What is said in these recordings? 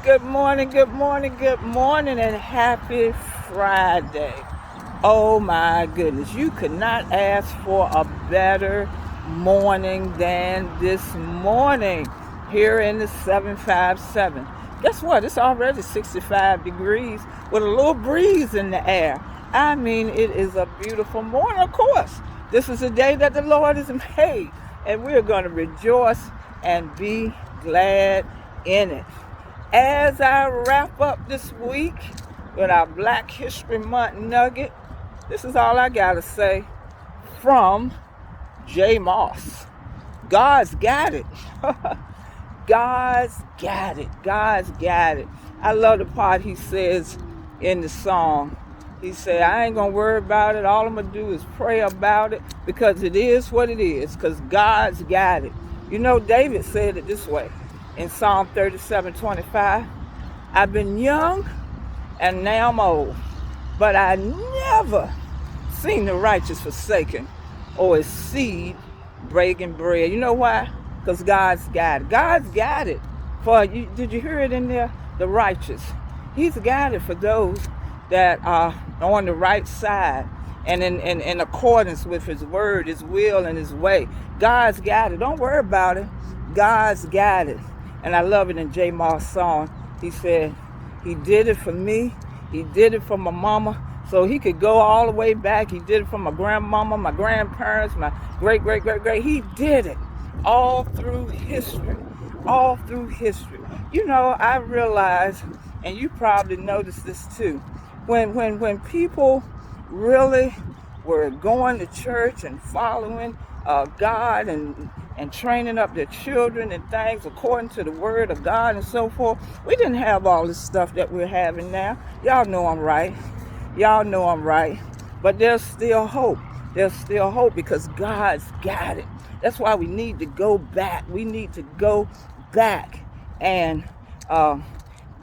Good morning, good morning, good morning, and happy Friday. Oh my goodness, you could not ask for a better morning than this morning here in the 757. Guess what? It's already 65 degrees with a little breeze in the air. I mean, it is a beautiful morning, of course. This is a day that the Lord has made, and we're going to rejoice and be glad in it. As I wrap up this week with our Black History Month nugget, this is all I got to say from Jay Moss. God's got it. God's got it. God's got it. I love the part he says in the song. He said, I ain't going to worry about it. All I'm going to do is pray about it because it is what it is, because God's got it. You know, David said it this way in Psalm 37:25. I've been young and now I'm old, but I never seen the righteous forsaken or his seed breaking bread. You know why? Because God's got it. God's got it for you. Did you hear it in there? The righteous. He's got it for those that are on the right side and in accordance with his word, his will, and his way. God's got it. Don't worry about it. God's got it. And I love it in Jay Moss' song. He said, he did it for me. He did it for my mama. So he could go all the way back. He did it for my grandmama, my grandparents, my great, great, great, great. He did it all through history. All through history. You know, I realize, and you probably noticed this too, when people really were going to church and following God and training up their children and things according to the word of God and so forth, we didn't have all this stuff that we're having now. Y'all know I'm right. Y'all know I'm right. But there's still hope. There's still hope because God's got it. That's why we need to go back. We need to go back and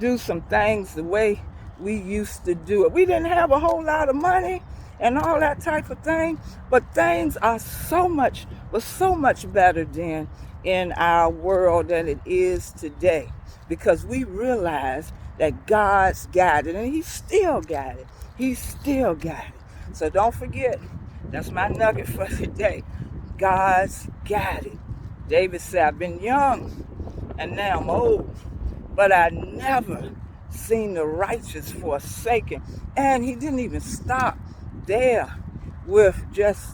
do some things the way we used to do it. We didn't have a whole lot of money and all that type of thing, but things are so much better then in our world than it is today, because we realize that God's got it, and he's still got it. He's still got it. So don't forget, that's my nugget for today. God's got it. David said, I've been young and now I'm old, but I never seen the righteous forsaken. And he didn't even stop there with just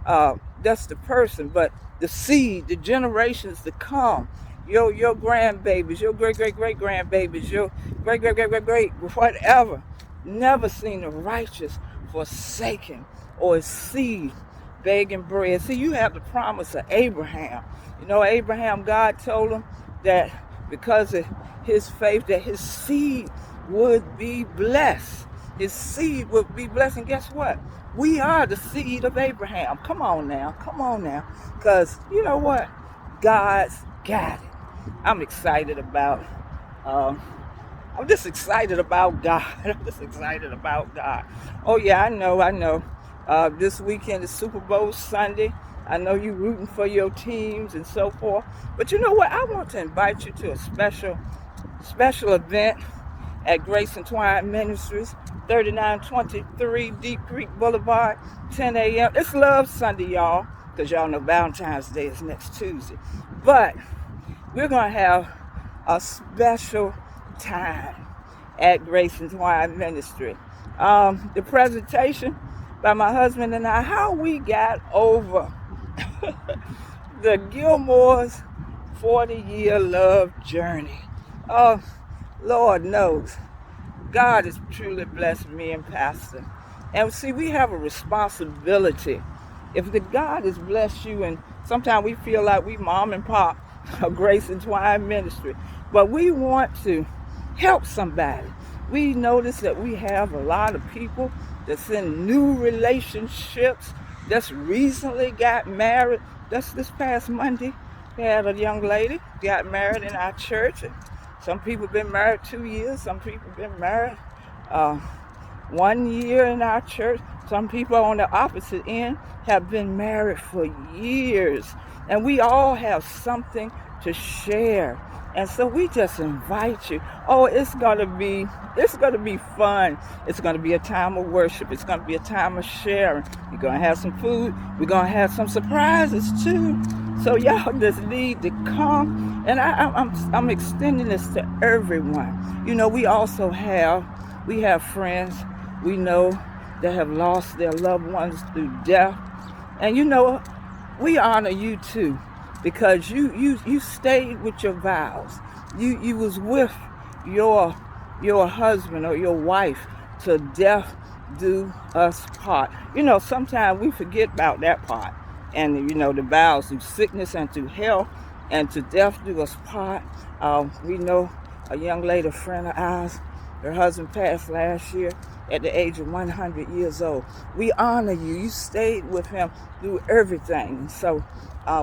the person, but the seed, the generations to come, your grandbabies, your great great great grandbabies, your great great great great great whatever, never seen the righteous forsaken or his seed begging bread. See, you have the promise of Abraham. You know, Abraham, God told him that because of his faith, that his seed would be blessed. His seed would be blessed. And guess what? We are the seed of Abraham. Come on now. Come on now. Because you know what? God's got it. I'm excited about, I'm just excited about God. I'm just excited about God. Oh yeah, I know. This weekend is Super Bowl Sunday. I know you're rooting for your teams and so forth. But you know what? I want to invite you to a special event at Grace and Twine Ministries, 3923 Deep Creek Boulevard, 10 a.m. It's Love Sunday, y'all, because y'all know Valentine's Day is next Tuesday. But we're going to have a special time at Grace and Twine Ministry. The presentation by my husband and I, how we got over the Gilmore's 40-year love journey. Oh, Lord knows, God has truly blessed me and Pastor. And see, we have a responsibility. If the God has blessed you, and sometimes we feel like we mom and pop of Grace and Twine Ministry, but we want to help somebody. We notice that we have a lot of people that's in new relationships, that's recently got married. That's this past Monday. We had a young lady got married in our church. And some people been married 2 years. Some people been married 1 year in our church. Some people on the opposite end have been married for years. And we all have something to share. And so we just invite you. Oh, it's gonna be fun. It's gonna be a time of worship. It's gonna be a time of sharing. We're gonna have some food. We're gonna have some surprises too. So y'all just need to come. And I'm extending this to everyone. We have friends we know that have lost their loved ones through death. And we honor you too, because you stayed with your vows. You was with your husband or your wife till death do us part. Sometimes we forget about that part. And the vows through sickness and through health and to death do us part. We know a young lady, a friend of ours, her husband passed last year at the age of 100 years old. We honor you. You stayed with him through everything. So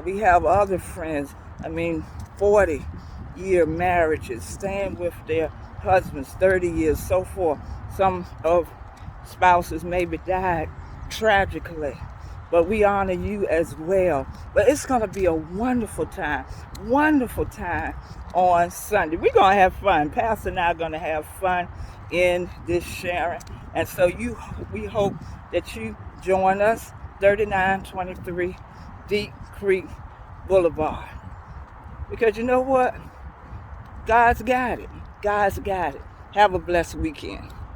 we have other friends, 40-year marriages, staying with their husbands 30 years, so forth. Some of spouses maybe died tragically, but we honor you as well. But it's going to be a wonderful time on Sunday. We're going to have fun. Pastor and I are going to have fun in this sharing. And so we hope that you join us, 3923 Deep Creek Boulevard. Because you know what? God's got it. God's got it. Have a blessed weekend.